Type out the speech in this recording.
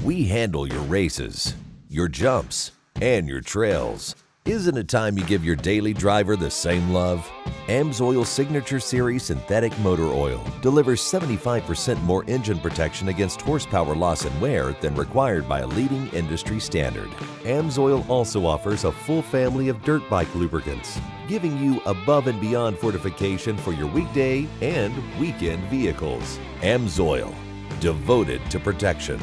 We handle your races, your jumps, and your trails. Isn't it time you give your daily driver the same love? Amsoil Signature Series Synthetic Motor Oil delivers 75% more engine protection against horsepower loss and wear than required by a leading industry standard. Amsoil also offers a full family of dirt bike lubricants, giving you above and beyond fortification for your weekday and weekend vehicles. Amsoil, devoted to protection.